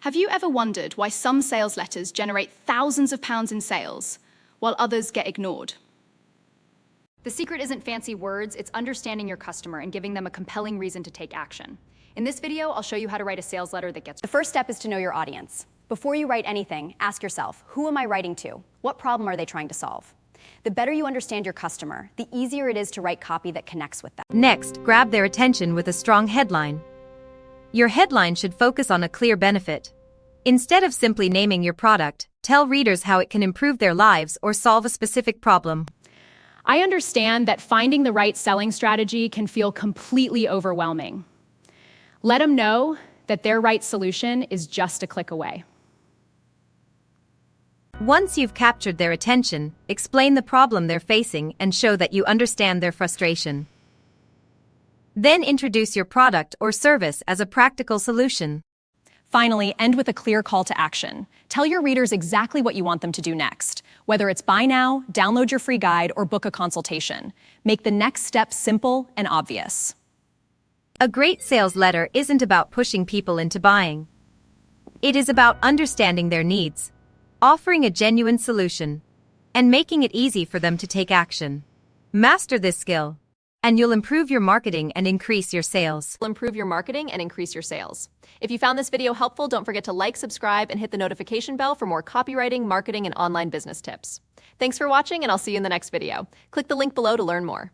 Have you ever wondered why some sales letters generate thousands of pounds in sales, while others get ignored? The secret isn't fancy words, it's understanding your customer and giving them a compelling reason to take action. In this video, I'll show you how to write a sales letter that gets... The first step is to know your audience. Before you write anything, ask yourself, who am I writing to? What problem are they trying to solve? The better you understand your customer, the easier it is to write copy that connects with them. Next, grab their attention with a strong headline. Your headline should focus on a clear benefit. Instead of simply naming your product, tell readers how it can improve their lives or solve a specific problem. I understand that finding the right selling strategy can feel completely overwhelming. Let them know that their right solution is just a click away. Once you've captured their attention, explain the problem they're facing and show that you understand their frustration. Then introduce your product or service as a practical solution. Finally, end with a clear call to action. Tell your readers exactly what you want them to do next, whether it's buy now, download your free guide, or book a consultation. Make the next step simple and obvious. A great sales letter isn't about pushing people into buying. It is about understanding their needs, offering a genuine solution, and making it easy for them to take action. Master this skill, and you'll improve your marketing and increase your sales. If you found this video helpful, don't forget to like, subscribe, and hit the notification bell for more copywriting, marketing, and online business tips. Thanks for watching, and I'll see you in the next video. Click the link below to learn more.